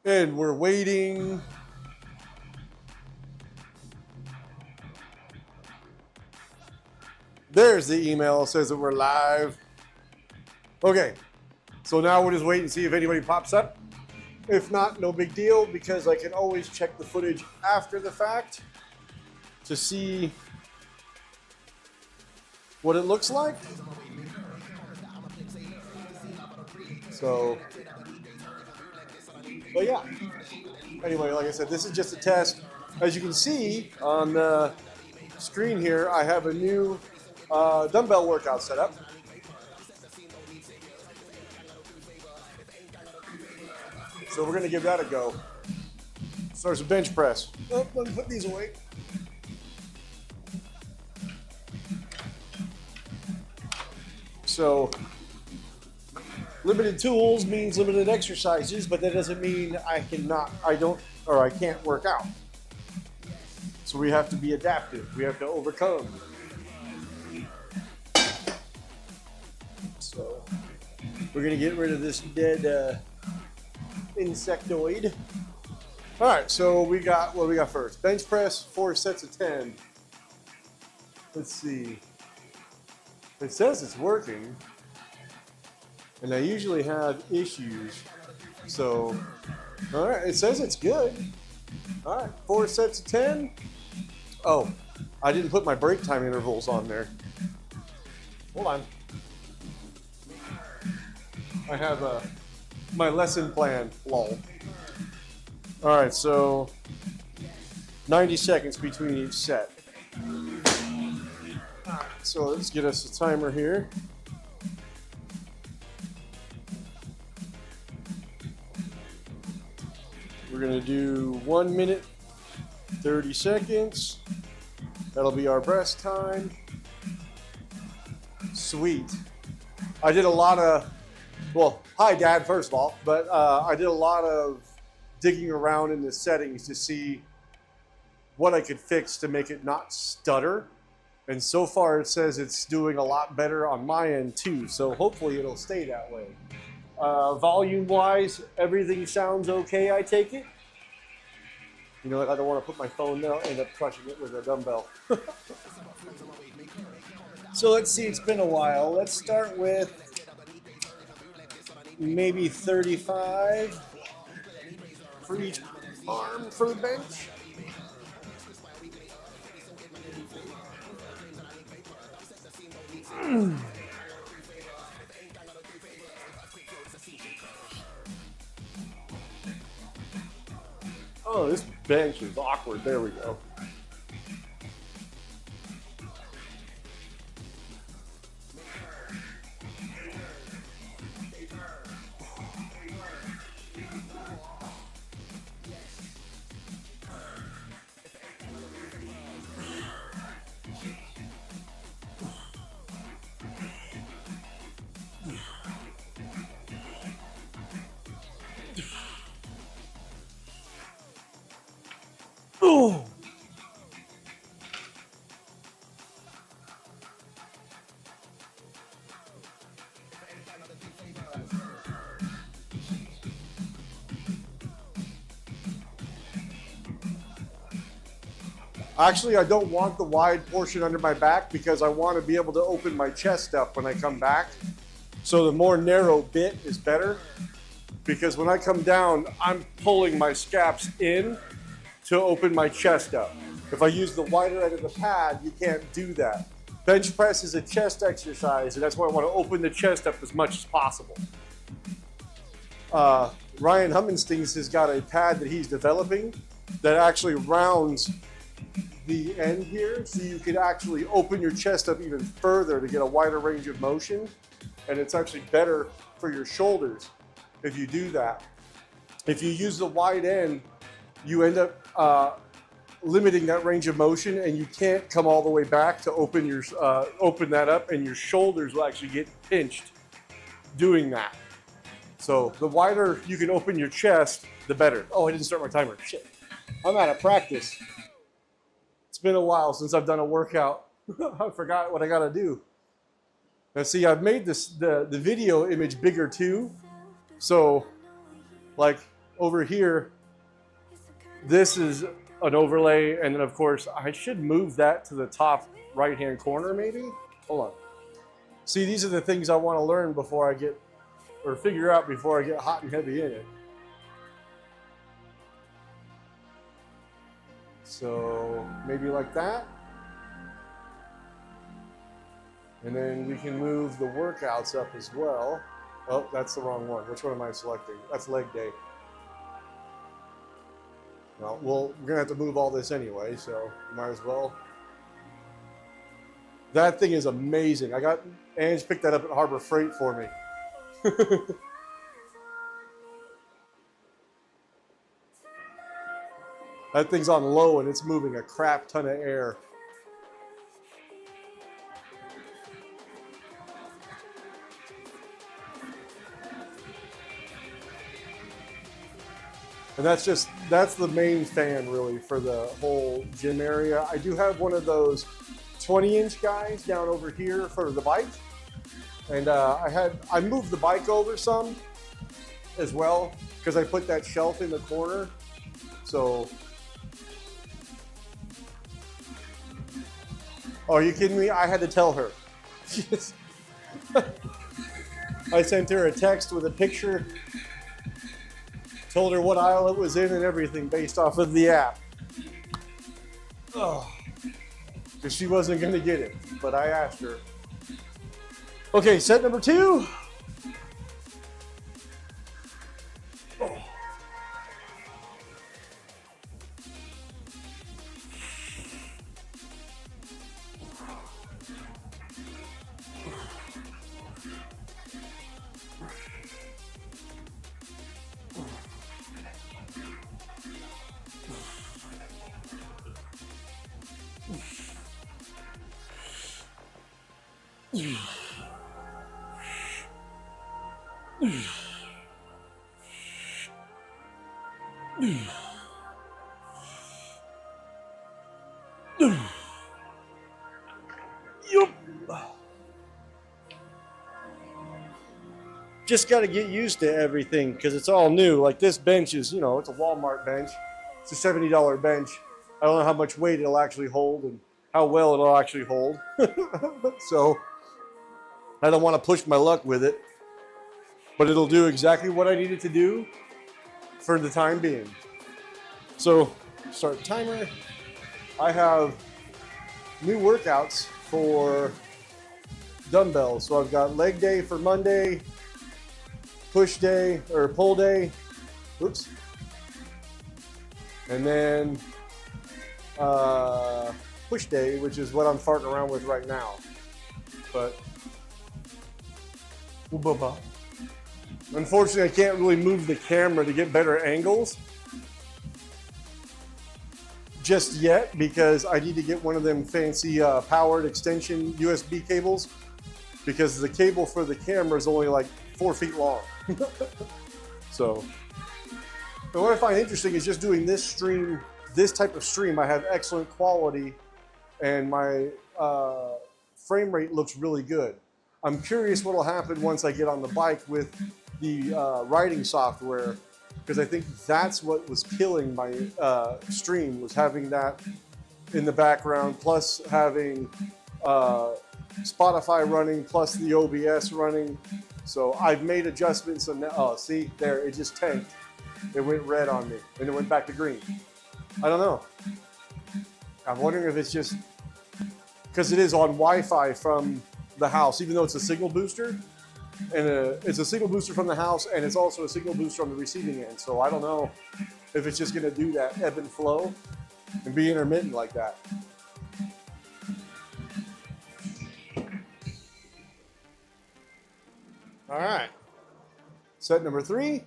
And we're waiting. There's the email. It says that we're live. Okay, so now we'll just wait and see if anybody pops up. If not, no big deal, because I can always check the footage after the fact to see what it looks like. So, but yeah. Anyway, like I said, this is just a test. As you can see on the screen here, I have a new dumbbell workout set up. So we're going to give that a go. Starts with bench press. Oh, let me put these away. So limited tools means limited exercises, but that doesn't mean I can't work out. So we have to be adaptive. We have to overcome. So we're going to get rid of this dead insectoid. All right, so we got what we got first. Bench press, 4 sets of 10. Let's see. It says it's working, and I usually have issues. So, all right, it says it's good. All right, 4 sets of 10. Oh, I didn't put my break time intervals on there. Hold on. I have my lesson plan, lol. All right, so 90 seconds between each set. All right, so let's get us a timer here. We're gonna do 1 minute, 30 seconds. That'll be our rest time. Sweet. I did a lot of, well, hi Dad, first of all, but I did a lot of digging around in the settings to see what I could fix to make it not stutter. And so far it says it's doing a lot better on my end too, so hopefully it'll stay that way. Volume-wise, everything sounds okay, I take it. You know, I don't want to put my phone there, I'll end up crushing it with a dumbbell. So let's see, it's been a while. Let's start with maybe 35 for each arm for the bench. Oh, this bench is awkward. There we go. Oh. Actually, I don't want the wide portion under my back because I want to be able to open my chest up when I come back. So the more narrow bit is better, because when I come down, I'm pulling my scaps in to open my chest up. If I use the wider end of the pad, you can't do that. Bench press is a chest exercise, and that's why I want to open the chest up as much as possible. Ryan Hummenstings has got a pad that he's developing that actually rounds the end here, so you could actually open your chest up even further to get a wider range of motion, and it's actually better for your shoulders if you do that. If you use the wide end, you end up limiting that range of motion, and you can't come all the way back to open your open that up, and your shoulders will actually get pinched doing that. So the wider you can open your chest, the better. Oh, I didn't start my timer. Shit. I'm out of practice. It's been a while since I've done a workout. I forgot what I gotta do. Now see, I've made this the video image bigger too. So like over here, this is an overlay, and then of course I should move that to the top right-hand corner maybe. Hold on. See, these are the things I want to learn before I get, or figure out before I get hot and heavy in it. So maybe like that. And then we can move the workouts up as well. Oh, that's the wrong one. Which one am I selecting? That's leg day. Well, we're gonna have to move all this anyway, so might as well. That thing is amazing. Ange picked that up at Harbor Freight for me. That thing's on low and it's moving a crap ton of air. And that's the main fan really for the whole gym area. I do have one of those 20-inch guys down over here for the bike. And I moved the bike over some as well because I put that shelf in the corner. So, oh, are you kidding me? I had to tell her. I sent her a text with a picture, told her what aisle it was in and everything based off of the app. Oh, because she wasn't going to get it, but I asked her. Okay, set number 2. Oh. Just got to get used to everything because it's all new. Like this bench is, it's a Walmart bench. It's a $70 bench. I don't know how much weight it'll actually hold and how well it'll actually hold. So I don't want to push my luck with it, but it'll do exactly what I need it to do for the time being. So start the timer. I have new workouts for dumbbells. So I've got leg day for Monday, push day or pull day, oops, and then push day, which is what I'm farting around with right now. But unfortunately, I can't really move the camera to get better angles just yet because I need to get one of them fancy powered extension USB cables because the cable for the camera is only like 4 feet long. So, but what I find interesting is just doing this stream, this type of stream. I have excellent quality and my frame rate looks really good. I'm curious what will happen once I get on the bike with the writing software, because I think that's what was killing my stream, was having that in the background, plus having Spotify running, plus the OBS running. So I've made adjustments and oh, see there, it just tanked. It went red on me and it went back to green. I don't know. I'm wondering if it's just because it is on Wi-Fi from the house, even though it's a signal booster, and it's a signal booster from the house, and it's also a signal booster on the receiving end. So I don't know if it's just going to do that ebb and flow and be intermittent like that. All right, set number 3.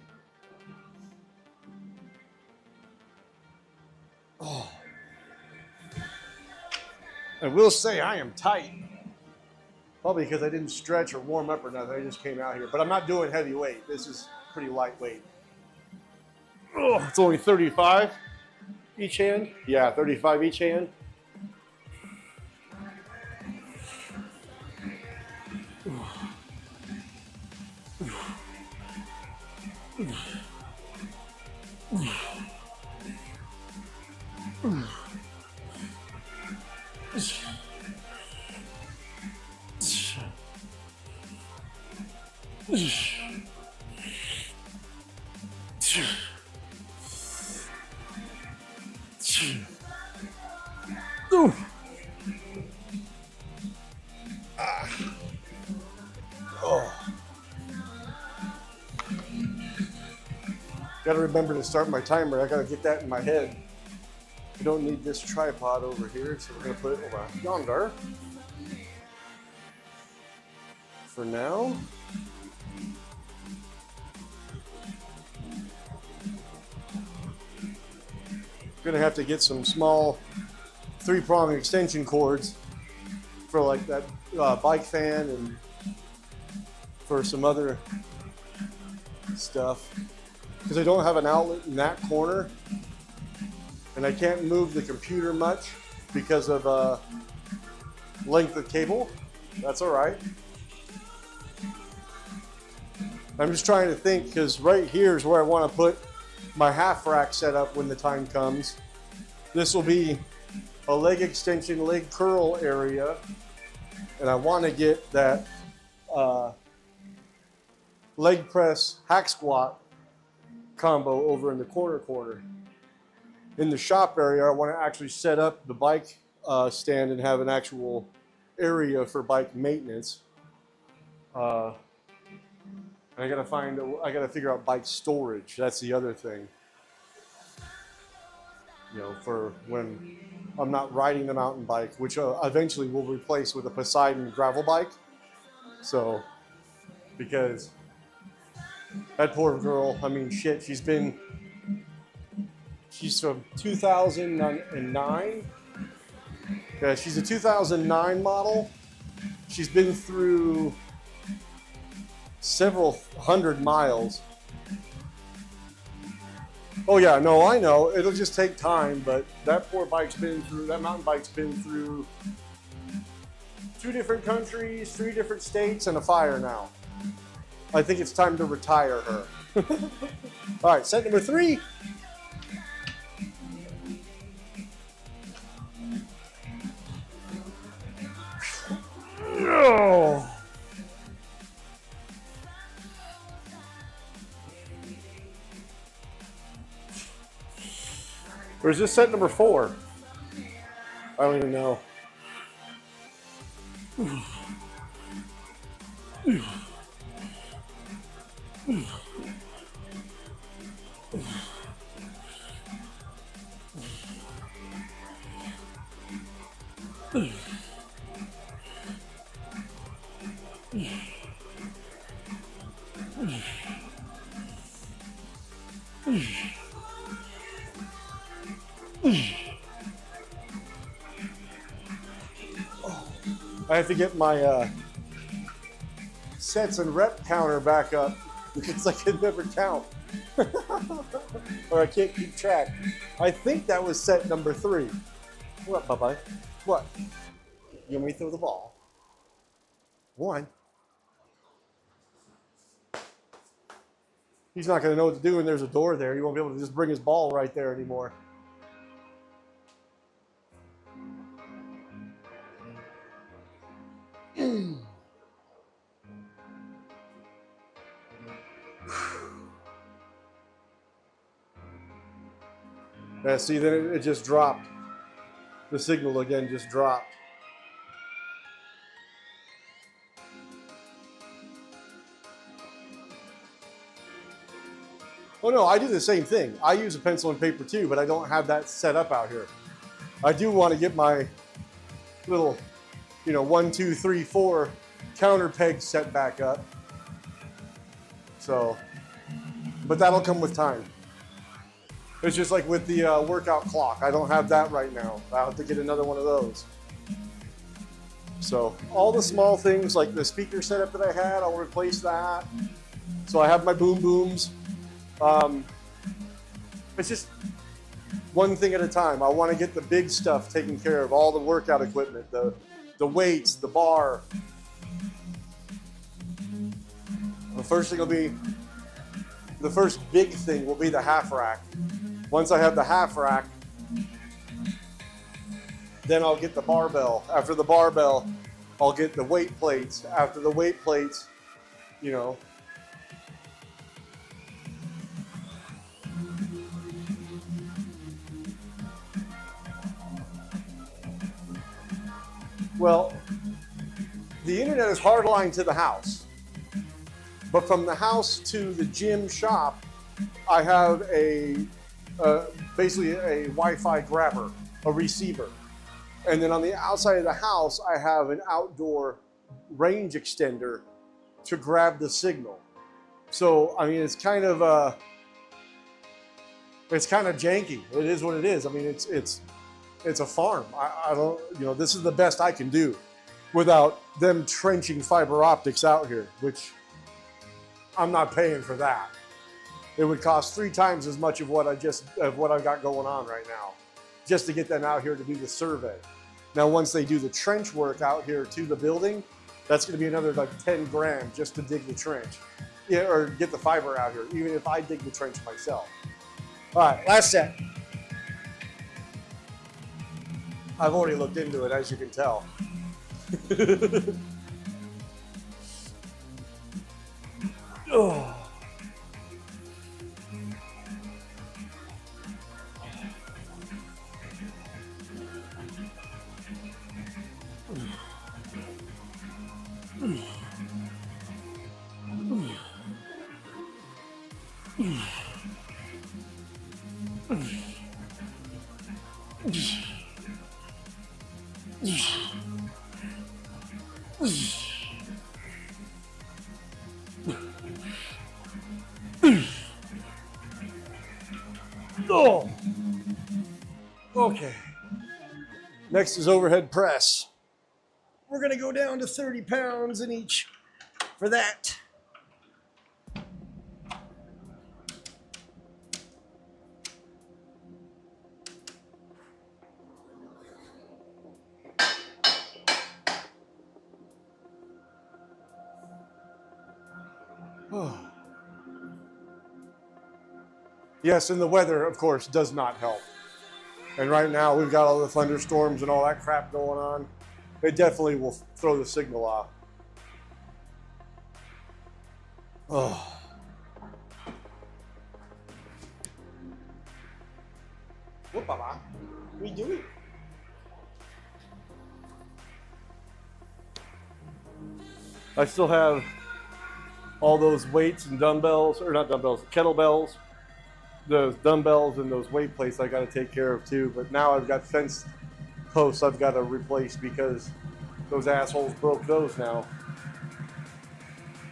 Oh. I will say I am tight. Probably because I didn't stretch or warm up or nothing. I just came out here. But I'm not doing heavy weight. This is pretty lightweight. Oh, it's only 35 each hand. Yeah, 35 each hand. Gotta remember to start my timer. I gotta get that in my head. We don't need this tripod over here, so we're gonna put it over yonder. For now. Gonna have to get some small 3-prong extension cords for like that bike fan and for some other stuff, because I don't have an outlet in that corner and I can't move the computer much because of length of cable. That's all right. I'm just trying to think, because right here is where I want to put my half rack set up when the time comes. This will be a leg extension, leg curl area, and I want to get that leg press hack squat combo over in the corner. In the shop area, I want to actually set up the bike stand and have an actual area for bike maintenance. I gotta figure out bike storage. That's the other thing. You know, for when I'm not riding the mountain bike, which eventually we'll replace with a Poseidon gravel bike. So, because that poor girl, I mean, shit, she's from 2009. Yeah, she's a 2009 model. She's been through several hundred miles. Oh yeah, no, I know. It'll just take time, but that poor bike's been through, that mountain bike's been through 2 different countries, 3 different states, and a fire now. I think it's time to retire her. All right, set number 3. Oh. Or is this set number 4? I don't even know. I have to get my sets and rep counter back up because I can never count. Or I can't keep track. I think that was set number 3. What, bye-bye? What? You want me to throw the ball? 1. He's not going to know what to do when there's a door there. He won't be able to just bring his ball right there anymore. Yeah, see, then it just dropped. The signal again just dropped. Oh no, I do the same thing. I use a pencil and paper too, but I don't have that set up out here. I do want to get my little, 1, 2, 3, 4 counter pegs set back up. So, but that'll come with time. It's just like with the workout clock. I don't have that right now. I'll have to get another one of those. So all the small things like the speaker setup that I had, I'll replace that. So I have my boom booms. It's just one thing at a time. I want to get the big stuff taken care of, all the workout equipment, the weights, the bar. The first thing will be the first big thing will be the half rack. Once I have the half rack, then I'll get the barbell. After the barbell, I'll get the weight plates. After the weight plates, you know. Well, the internet is hardline to the house. But from the house to the gym shop, I have basically a Wi-Fi grabber, a receiver. And then on the outside of the house, I have an outdoor range extender to grab the signal. So, I mean, it's kind of janky. It is what it is. I mean, it's a farm. I don't, you know, this is the best I can do without them trenching fiber optics out here, which I'm not paying for that. It would cost 3 times as much of what I've got going on right now, just to get them out here to do the survey. Now, once they do the trench work out here to the building, that's going to be another like 10 grand just to dig the trench, yeah, or get the fiber out here, even if I dig the trench myself. All right, last set. I've already looked into it, as you can tell. Oh. Oh. Okay. Next is overhead press. We're going to go down to 30 pounds in each for that. Oh. Yes, and the weather, of course, does not help. And right now, we've got all the thunderstorms and all that crap going on. It definitely will throw the signal off. Oh. What, Baba? What are you doing? I still have all those weights and dumbbells, or not dumbbells, kettlebells. Those dumbbells and those weight plates I got to take care of too. But now I've got fence posts I've got to replace because those assholes broke those now.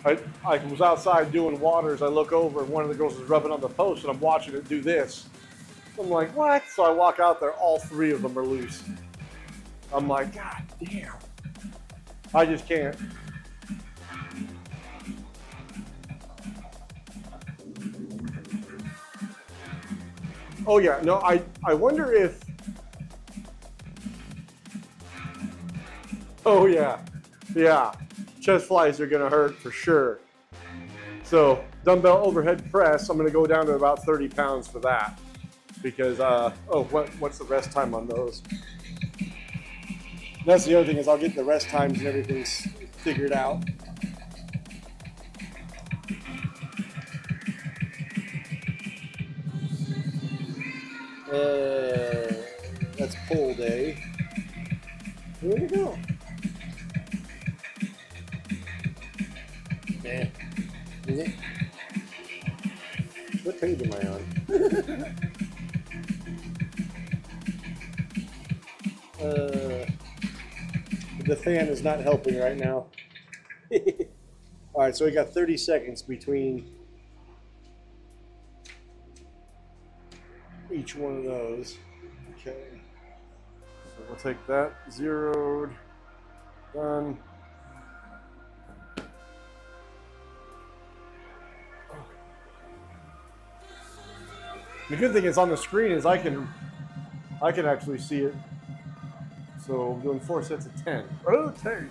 I was outside doing waters. I look over and one of the girls is rubbing on the post and I'm watching it do this. I'm like, what? So I walk out there, all 3 of them are loose. I'm like, God damn. I just can't. Oh yeah, no, I wonder if, oh yeah, chest flies are gonna hurt for sure. So dumbbell overhead press, I'm gonna go down to about 30 pounds for that because, what's the rest time on those? That's the other thing is I'll get the rest times and everything's figured out. That's pull day. Where'd it go? Man. What page am I on? The fan is not helping right now. All right, so we got 30 seconds between each one of those. Okay. So we'll take that, zeroed, done. The good thing is on the screen is I can actually see it. So I'm doing 4 sets of 10. Okay.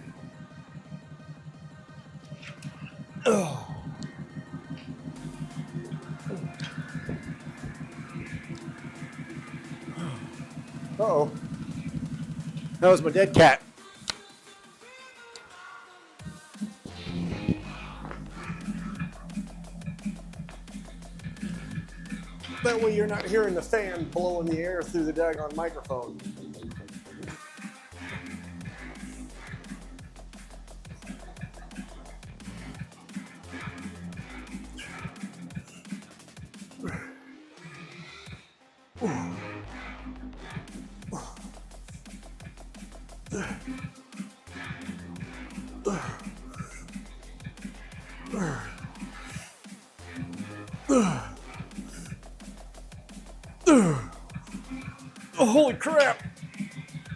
Oh. Uh-oh. That was my dead cat. That way you're not hearing the fan blowing the air through the daggone microphone. Oh, holy crap!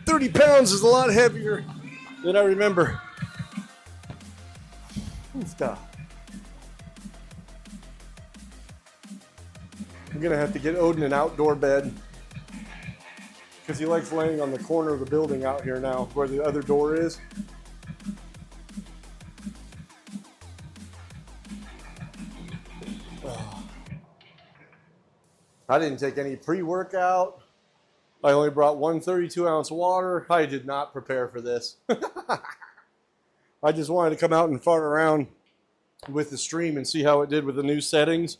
30 pounds is a lot heavier than I remember. Stuff. I'm gonna have to get Odin an outdoor bed because he likes laying on the corner of the building out here now where the other door is. I didn't take any pre-workout. I only brought one 32-ounce water. I did not prepare for this. I just wanted to come out and fart around with the stream and see how it did with the new settings.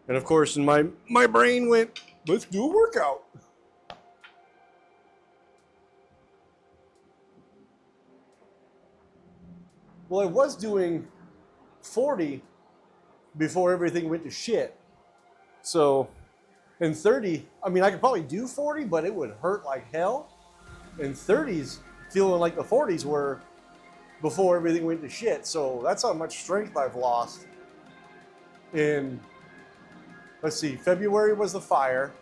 And of course, in my brain went, let's do a workout. Well, I was doing 40 before everything went to shit. So, in 30, I mean, I could probably do 40, but it would hurt like hell. In 30s, feeling like the 40s were before everything went to shit. So that's how much strength I've lost. In, let's see, February was the fire.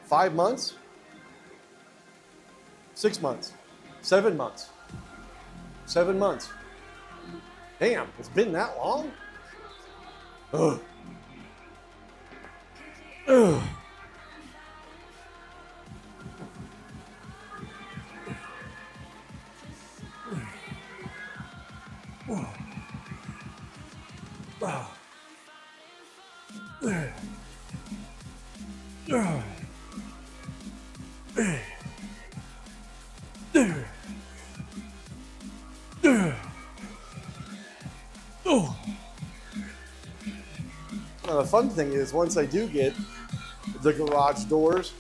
Five months? 6 months? 7 months? 7 months. Damn, it's been that long? Ugh. Ugh. Now, the fun thing is, once I do get the garage doors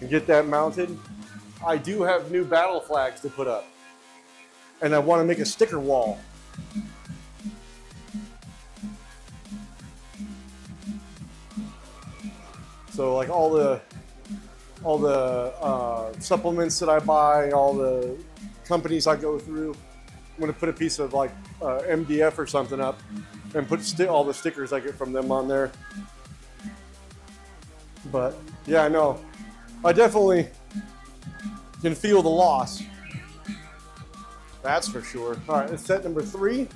and get that mounted, I do have new battle flags to put up. And I want to make a sticker wall. So like all the supplements that I buy, all the companies I go through, I'm going to put a piece of like MDF or something up and put all the stickers I get from them on there. But yeah, I know. I definitely can feel the loss. That's for sure. All right, it's set number 3.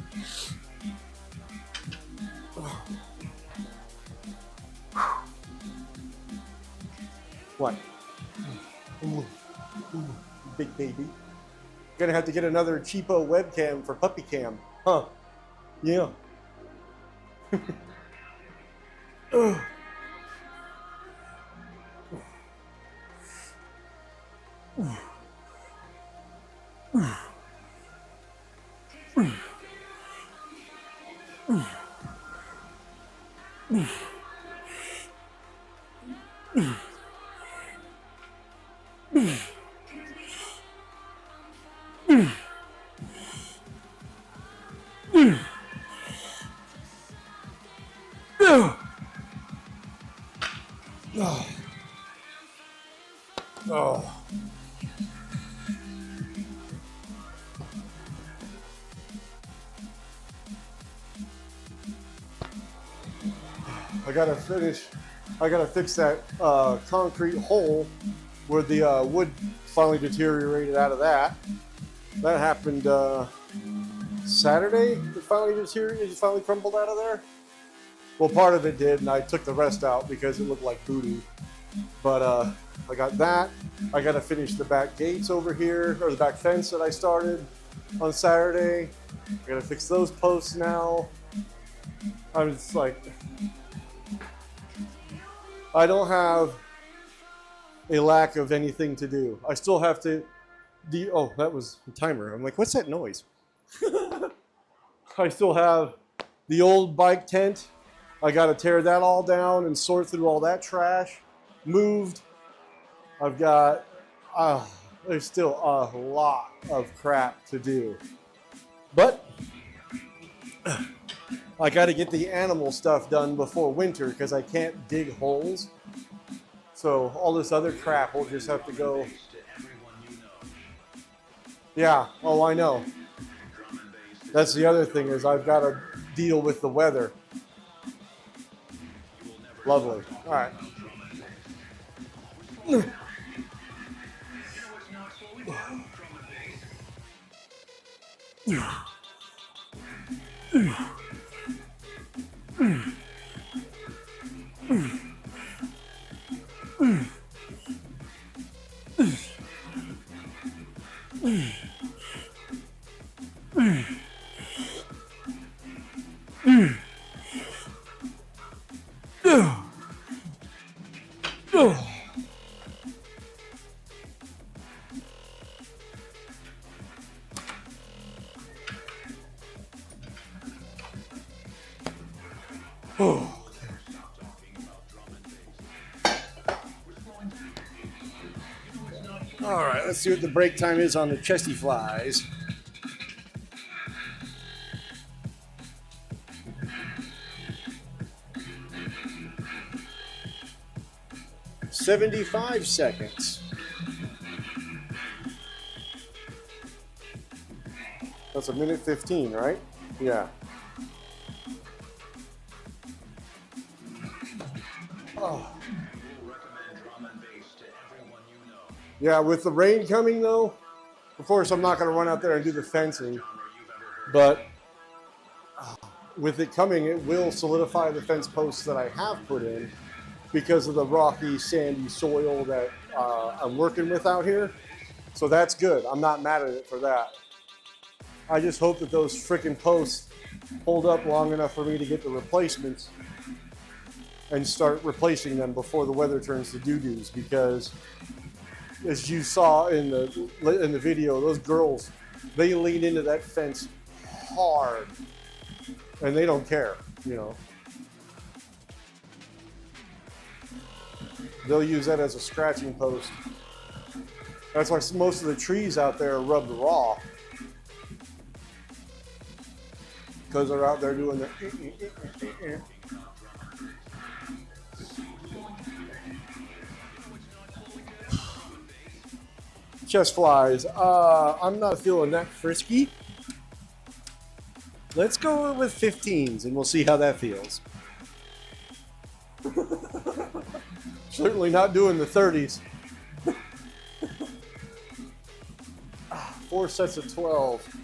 What? Ooh, big baby. Gonna have to get another cheapo webcam for puppy cam. Huh. Yeah. Oh. I gotta fix that concrete hole where the wood finally deteriorated out of that. That happened Saturday. It finally deteriorated, it finally crumbled out of there. Well, part of it did, and I took the rest out because it looked like voodoo. But I got that. I got to finish the back gates over here, or the back fence that I started on Saturday. I got to fix those posts now. I'm just like, I don't have a lack of anything to do. I still have to, oh, that was a timer. I'm like, what's that noise? I still have the old bike tent. I got to tear that all down and sort through all that trash. Moved. I've got, there's still a lot of crap to do. But I got to get the animal stuff done before winter because I can't dig holes. So all this other crap will just have to go. Yeah, oh, I know. That's the other thing is I've got to deal with the weather. Lovely. All right. All right, let's see what the break time is on the chesty flies. "75 seconds. That's 1:15, right? Yeah. Oh. Yeah, with the rain coming though, of course I'm not going to run out there and do the fencing, but with it coming, it will solidify the fence posts that I have put in because of the rocky, sandy soil that I'm working with out here. So that's good. I'm not mad at it for that. I just hope that those freaking posts hold up long enough for me to get the replacements and start replacing them before the weather turns to doo-doos, because as you saw in the video, those girls, they lean into that fence hard and they don't care, you know. They'll use that as a scratching post. That's why most of the trees out there are rubbed raw, because they're out there doing the chest flies. I'm not feeling that frisky. Let's go with 15s and we'll see how that feels. Certainly not doing the 30s. 4 sets of 12.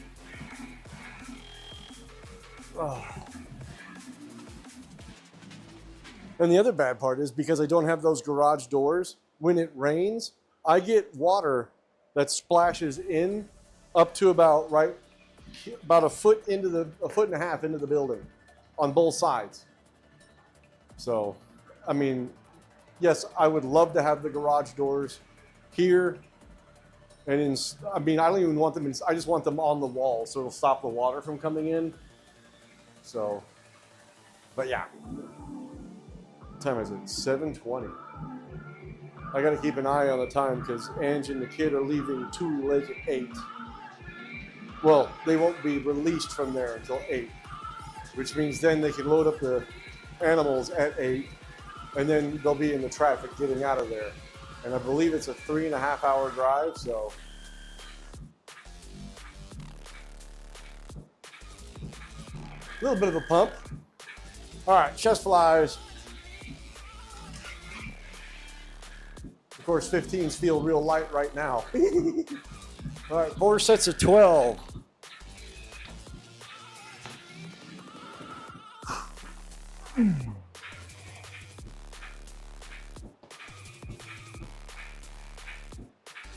Oh. And the other bad part is because I don't have those garage doors, when it rains, I get water that splashes in up to about a foot and a half into the building on both sides. So, I mean, yes, I would love to have the garage doors here. And I don't even want them I just want them on the wall so it'll stop the water from coming in. So, but yeah. What time is it? 7:20. I got to keep an eye on the time because Ange and the kid are leaving Tule Lake at 8. Well, they won't be released from there until 8, which means then they can load up the animals at 8, and then they'll be in the traffic getting out of there. And I believe it's a 3.5-hour drive, so. A little bit of a pump. All right, chest flies. Of course, 15s feel real light right now. All right, 4 sets of 12.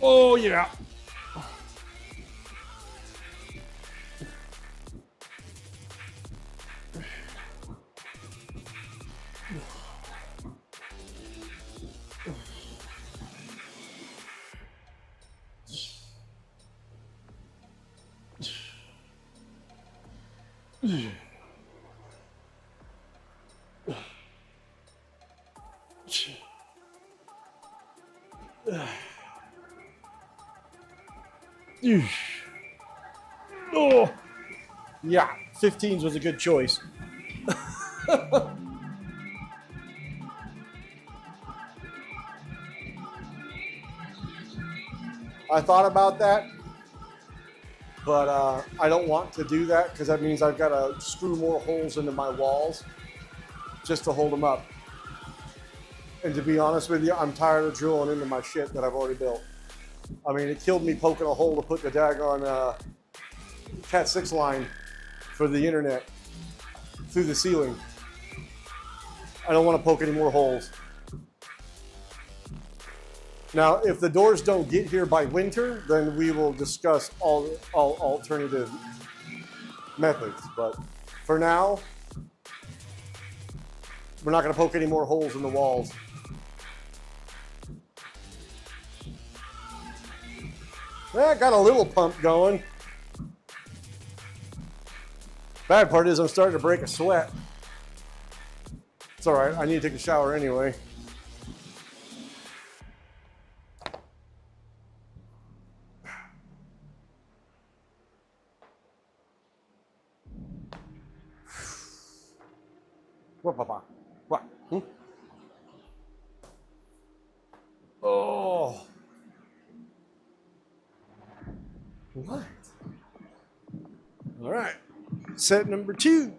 Oh, yeah. Oh, yeah, 15s was a good choice. I thought about that, but I don't want to do that because that means I've got to screw more holes into my walls just to hold them up. And to be honest with you, I'm tired of drilling into my shit that I've already built. I mean, it killed me poking a hole to put the daggone Cat 6 line for the internet through the ceiling. I don't want to poke any more holes. Now, if the doors don't get here by winter, then we will discuss all alternative methods. But for now, we're not going to poke any more holes in the walls. Yeah, got a little pump going. Bad part is I'm starting to break a sweat. It's all right. I need to take a shower anyway. What, Papa? What? Hmm? Oh. What? All right. Set number 2.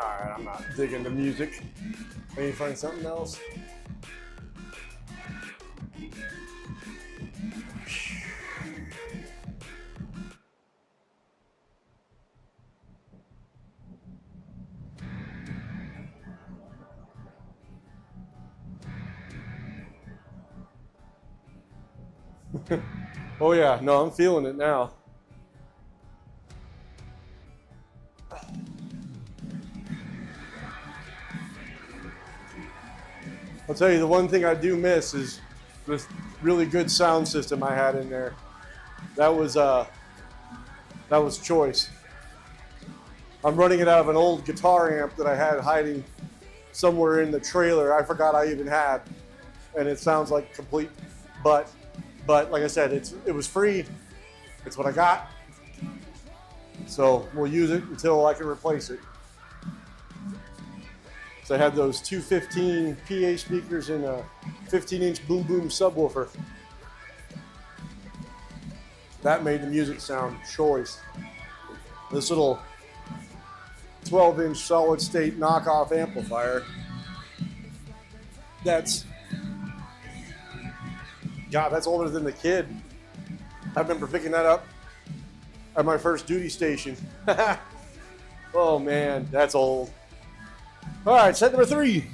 Alright, I'm not digging the music. Maybe find something else. Oh yeah, no, I'm feeling it now. I'll tell you, the one thing I do miss is this really good sound system I had in there. That was choice. I'm running it out of an old guitar amp that I had hiding somewhere in the trailer. I forgot I even had, and it sounds like complete butt. But like I said, it was free. It's what I got. So we'll use it until I can replace it. So I had those 215 PA speakers and a 15-inch boom boom subwoofer. That made the music sound choice. This little 12-inch solid state knockoff amplifier. That's older than the kid. I remember picking that up at my first duty station. Oh man, that's old. All right, set number 3.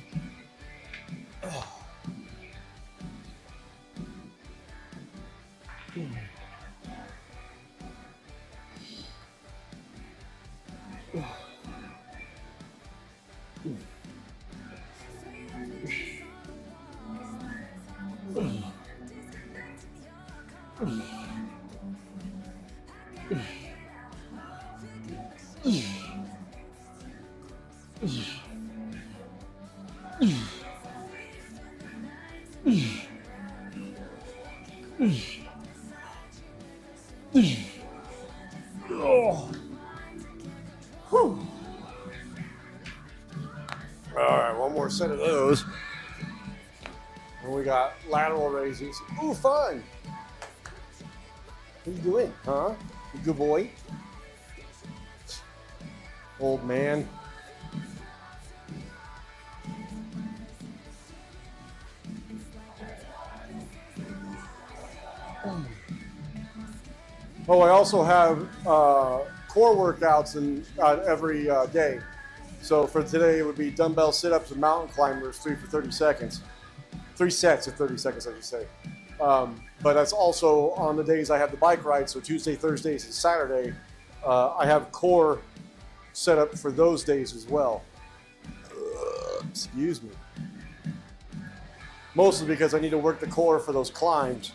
Oh. Whew. All right, one more set of those. And we got lateral lateral raises. Ooh, fun. What are you doing, huh? You good boy? Old man. Oh, I also have core workouts every day. So for today, it would be dumbbell sit-ups and mountain climbers, 3 for 30 seconds. 3 sets of 30 seconds, I should say. But that's also on the days I have the bike ride. So Tuesday, Thursdays, and Saturday, I have core set up for those days as well. Excuse me. Mostly because I need to work the core for those climbs.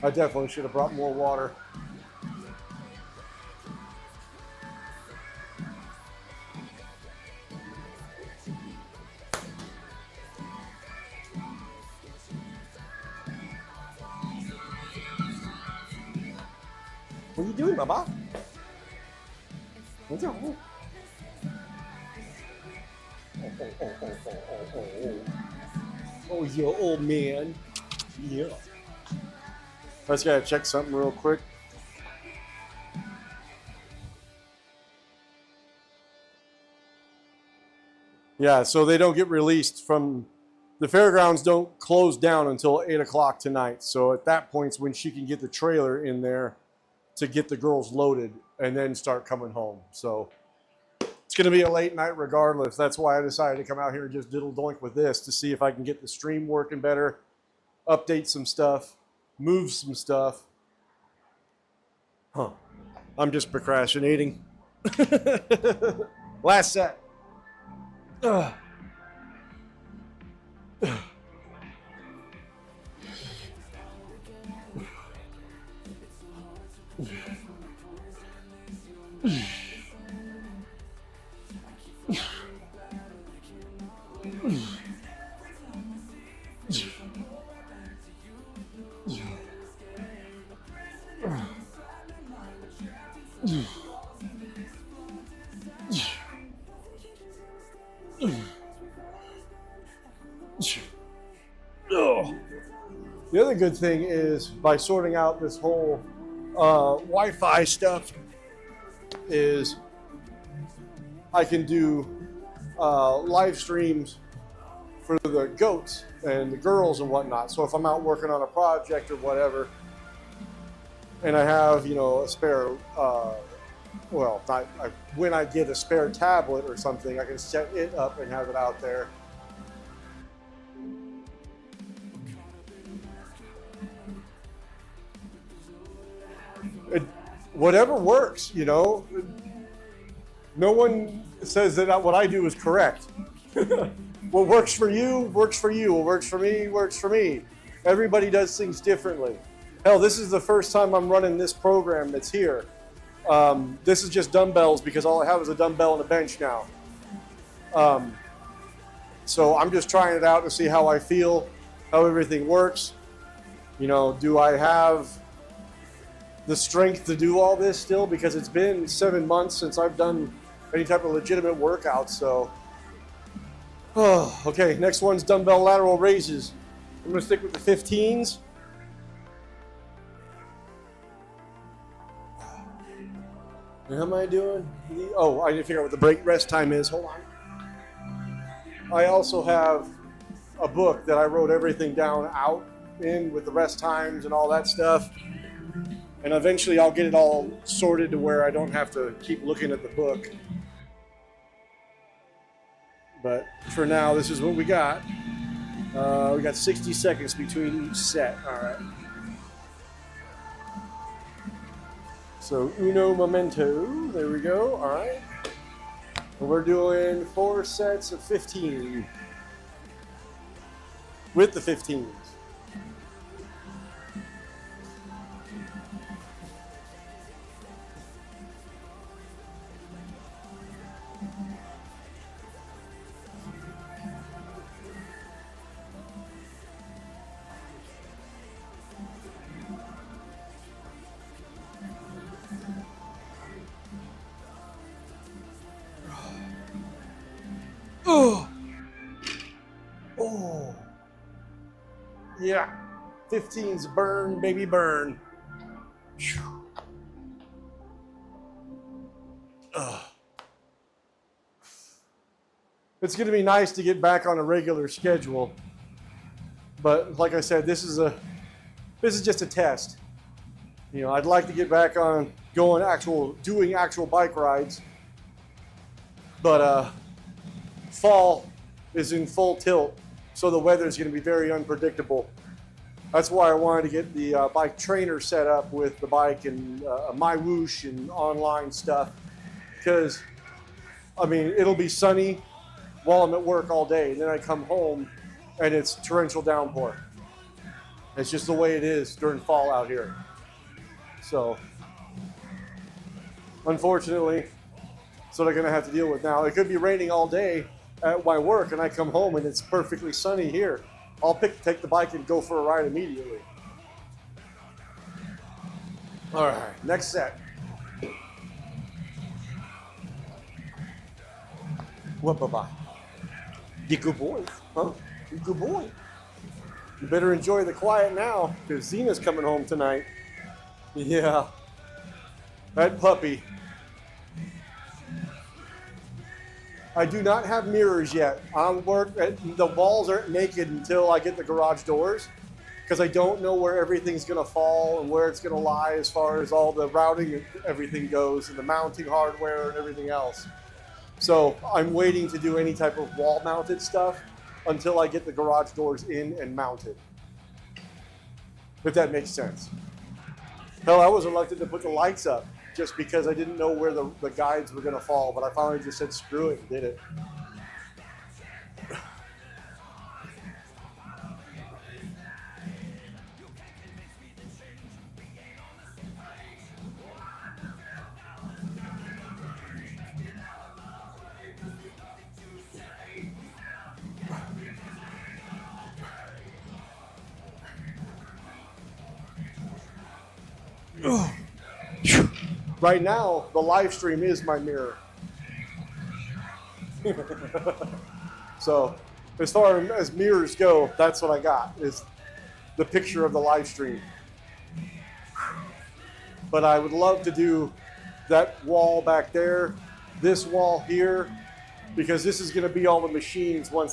I definitely should have brought more water. What are you doing, Baba? What's your hole? Oh, you old man. Yeah. I just gotta check something real quick. Yeah, so they don't get released from the fairgrounds. Don't close down until 8 o'clock tonight. So at that point's when she can get the trailer in there to get the girls loaded and then start coming home. So it's gonna be a late night regardless. That's why I decided to come out here and just diddle doink with this to see if I can get the stream working better, update some stuff, move some stuff. Huh. I'm just procrastinating. Last set. Ugh. The other good thing is by sorting out this whole Wi-Fi stuff is I can do live streams for the goats and the girls and whatnot. So if I'm out working on a project or whatever, and I have, you know, a spare, when I get a spare tablet or something, I can set it up and have it out there. Whatever works, you know. No one says that what I do is correct. What works for you, works for you. What works for me, works for me. Everybody does things differently. Hell, this is the first time I'm running this program that's here. This is just dumbbells because all I have is a dumbbell and a bench now. So I'm just trying it out to see how I feel, how everything works. You know, do I have the strength to do all this still? Because it's been 7 months since I've done any type of legitimate workout. So, okay, next one's dumbbell lateral raises. I'm gonna stick with the 15s. How am I doing? Oh, I need to figure out what the break rest time is. Hold on. I also have a book that I wrote everything down out in with the rest times and all that stuff. And eventually I'll get it all sorted to where I don't have to keep looking at the book. But for now, this is what we got. We got 60 seconds between each set. All right. So uno momento. There we go. All right. And we're doing 4 sets of 15 with the 15s. Yeah, 15's burn, baby, burn. It's going to be nice to get back on a regular schedule, but like I said, this is just a test. You know, I'd like to get back on doing actual bike rides, but fall is in full tilt, so the weather is going to be very unpredictable. That's why I wanted to get the bike trainer set up with the bike and my whoosh and online stuff, because I mean, it'll be sunny while I'm at work all day, and then I come home and it's torrential downpour. It's just the way it is during fall out here. So unfortunately, that's what I'm gonna have to deal with now. It could be raining all day at my work and I come home and it's perfectly sunny here. I'll take the bike and go for a ride immediately. All right, next set. What, bye-bye? You good boy, huh? You good boy. You better enjoy the quiet now, because Zena's coming home tonight. Yeah, that puppy. I do not have mirrors yet. The walls aren't naked until I get the garage doors, because I don't know where everything's going to fall and where it's going to lie as far as all the routing and everything goes, and the mounting hardware and everything else. So I'm waiting to do any type of wall-mounted stuff until I get the garage doors in and mounted, if that makes sense. Hell, I was reluctant to put the lights up just because I didn't know where the guides were going to fall, but I finally just said screw it and did it. Right now, the live stream is my mirror. So, as far as mirrors go, that's what I got, is the picture of the live stream. But I would love to do that wall back there, this wall here, because this is going to be all the machines like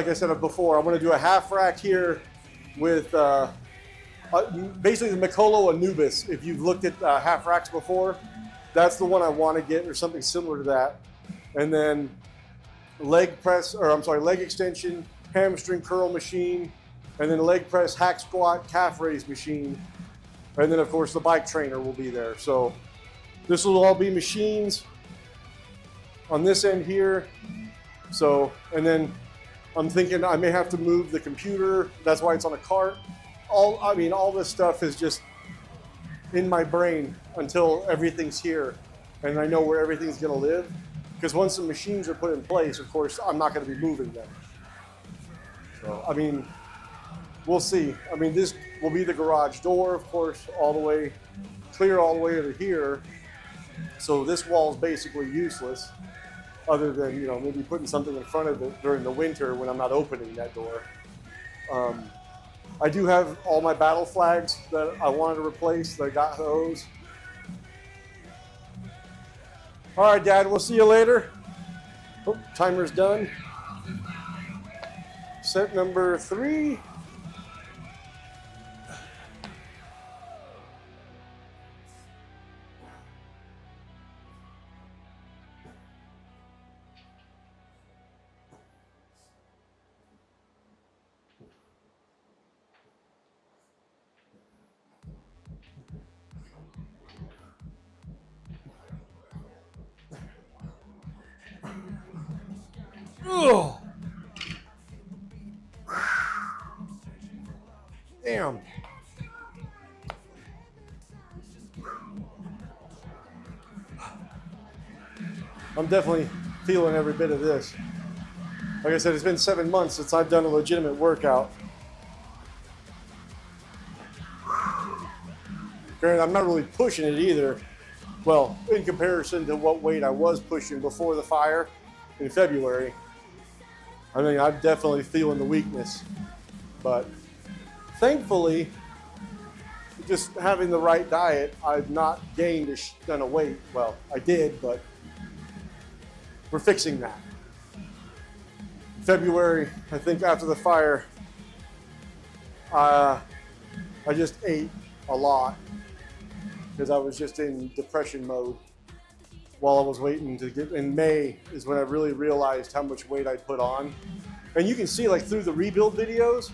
I said before, I want to do a half rack here with basically the Mikolo Anubis. If you've looked at half racks before, that's the one I want to get, or something similar to that. And then leg extension, hamstring curl machine, and then leg press, hack squat, calf raise machine. And then of course the bike trainer will be there. So this will all be machines on this end here. So, and then I'm thinking I may have to move the computer. That's why it's on a cart. All this stuff is just in my brain until everything's here and I know where everything's going to live. Because once the machines are put in place, of course, I'm not going to be moving them. So, I mean, we'll see. I mean, this will be the garage door, of course, clear all the way to here. So this wall is basically useless, other than, you know, maybe putting something in front of it during the winter when I'm not opening that door. I do have all my battle flags that I wanted to replace. I got those. All right, Dad, we'll see you later. Oh, timer's done. Set number 3. Oh, damn. I'm definitely feeling every bit of this. Like I said, it's been 7 months since I've done a legitimate workout. Granted, I'm not really pushing it either. Well, in comparison to what weight I was pushing before the fire in February. I mean, I'm definitely feeling the weakness. But thankfully, just having the right diet, I've not gained a ton of weight. Well, I did, but we're fixing that. February, I think after the fire, I just ate a lot because I was just in depression mode while I was waiting to get. In May is when I really realized how much weight I'd put on. And you can see like through the rebuild videos,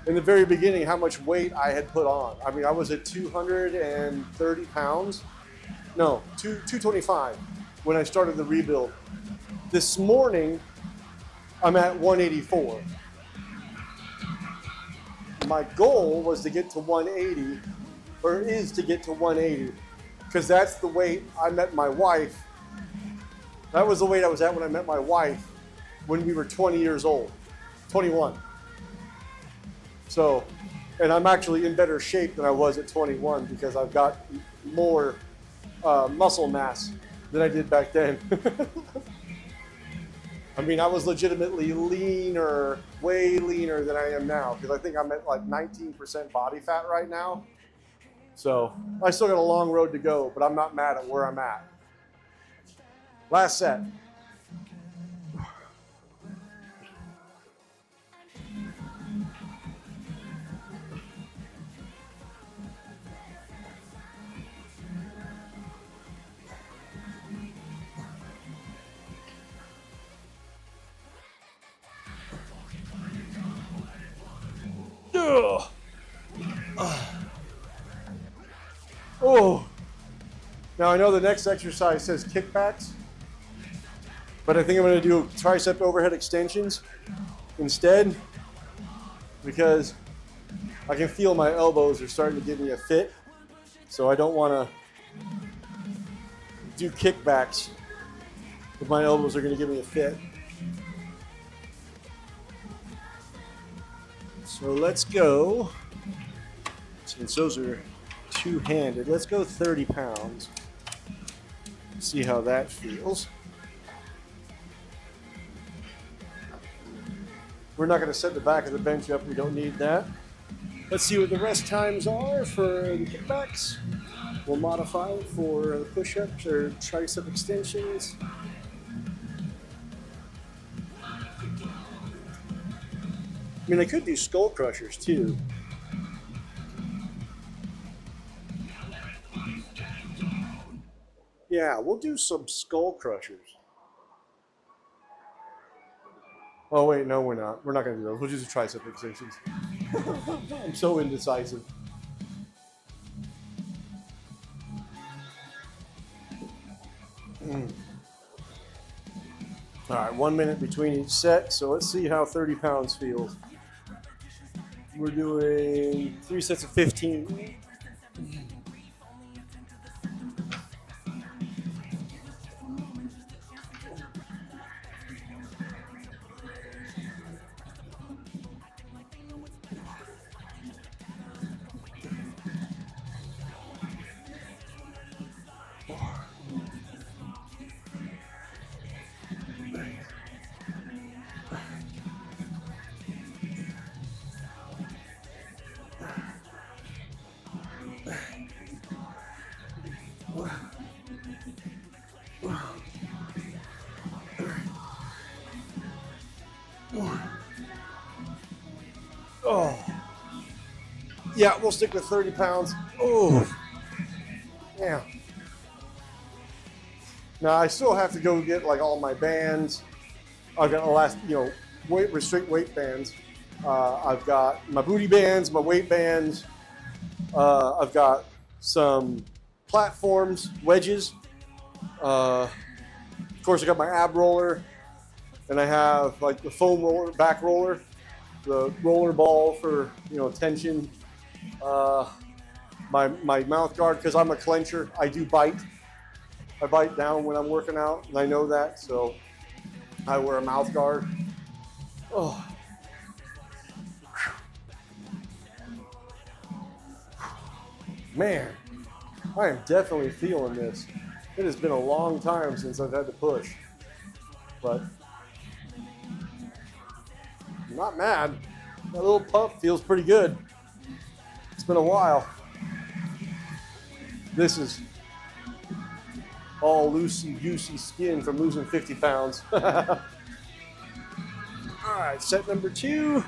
in the very beginning, how much weight I had put on. I mean, I was at 230 pounds. No, 225 when I started the rebuild. This morning, I'm at 184. My goal was to get to 180, or is to get to 180, because that's the weight I met my wife. That was the weight I was at when I met my wife when we were 20 years old, 21. So, and I'm actually in better shape than I was at 21 because I've got more muscle mass than I did back then. I mean, I was legitimately leaner, way leaner than I am now, because I think I'm at like 19% body fat right now. So I still got a long road to go, but I'm not mad at where I'm at. Last set. Oh, now I know the next exercise says kickbacks, but I think I'm going to do tricep overhead extensions instead, because I can feel my elbows are starting to give me a fit, so I don't want to do kickbacks if my elbows are going to give me a fit. So let's go, since those are two-handed, let's go 30 pounds. See how that feels. We're not going to set the back of the bench up. We don't need that. Let's see what the rest times are for the kickbacks. We'll modify it for the push-ups or tricep extensions. I mean, I could do skull crushers too. Yeah, we'll do some skull crushers. Oh wait, no, we're not. We're not gonna do those. We'll just do tricep extensions. I'm so indecisive. All right, 1 minute between each set. So let's see how 30 pounds feels. We're doing 3 sets of 15. Oh, yeah, we'll stick with 30 pounds. Oh, yeah. Now I still have to go get like all my bands. I've got restrict weight bands. I've got my booty bands, my weight bands. I've got some platforms, wedges. Of course, I got my ab roller, and I have like the foam roller, back roller, the roller ball for tension. My mouth guard, because I'm a clencher. I do bite. I bite down when I'm working out, and I know that, so I wear a mouth guard. Oh. Man, I am definitely feeling this. It has been a long time since I've had to push, but I'm not mad. That little pump feels pretty good. It's been a while. This is all loosey goosey skin from losing 50 pounds. All right, set number 2.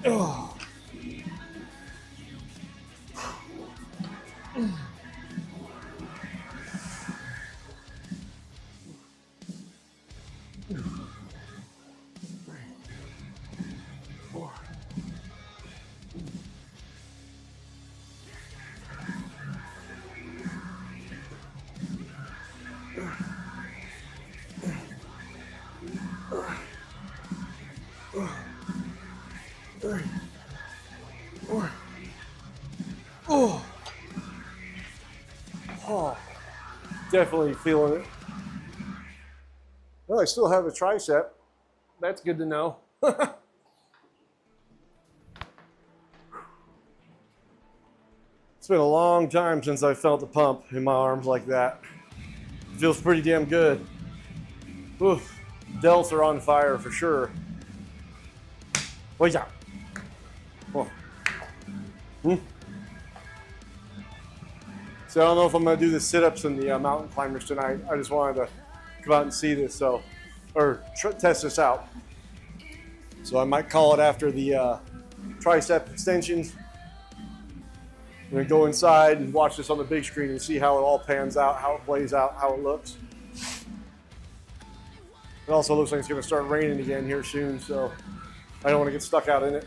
Oh. Oh, definitely feeling it. Well, I still have a tricep. That's good to know. It's been a long time since I felt a pump in my arms like that. It feels pretty damn good. Oof, delts are on fire for sure. Wait up. Oh. So I don't know if I'm going to do the sit-ups and the mountain climbers tonight. I just wanted to come out and see this, or test this out. So I might call it after the tricep extensions. I'm going to go inside and watch this on the big screen and see how it all pans out, how it plays out, how it looks. It also looks like it's going to start raining again here soon, so I don't want to get stuck out in it.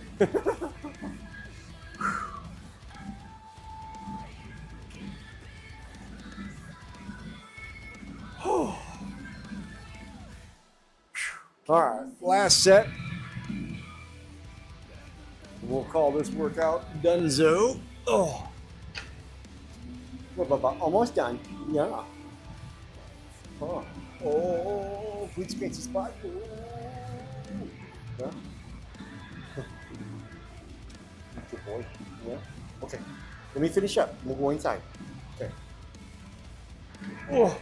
All right, last set. We'll call this workout donezo. Oh, almost done. Yeah. Oh, good fancy spot. Oh. Yeah. Good boy. Yeah. Okay. Let me finish up. We'll go inside. Okay. Oh.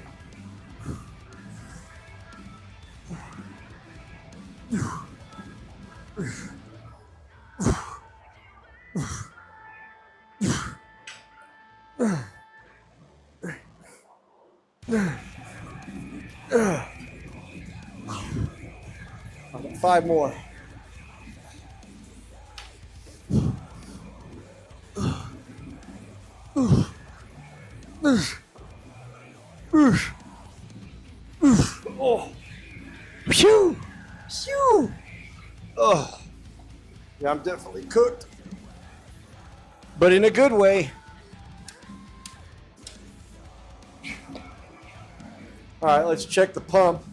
I've got 5 more. Oh. Phew. Phew. Oh. Yeah, I'm definitely cooked. But in a good way. All right, let's check the pump.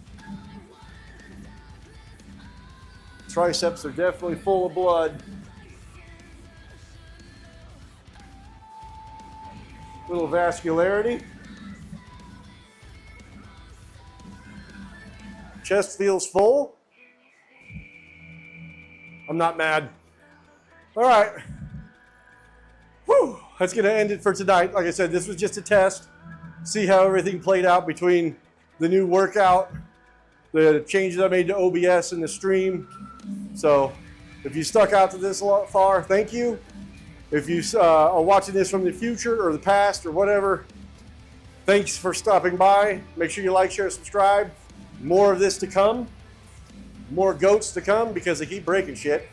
Triceps are definitely full of blood. Little vascularity. Chest feels full. I'm not mad. All right. Whew. That's going to end it for tonight. Like I said, this was just a test. See how everything played out between the new workout, the changes I made to OBS and the stream. So if you stuck out to this far, thank you. If you are watching this from the future or the past or whatever, thanks for stopping by. Make sure you like, share, subscribe. More of this to come. More goats to come because they keep breaking shit.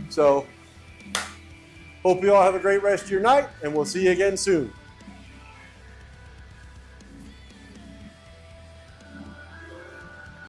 So hope you all have a great rest of your night, and we'll see you again soon.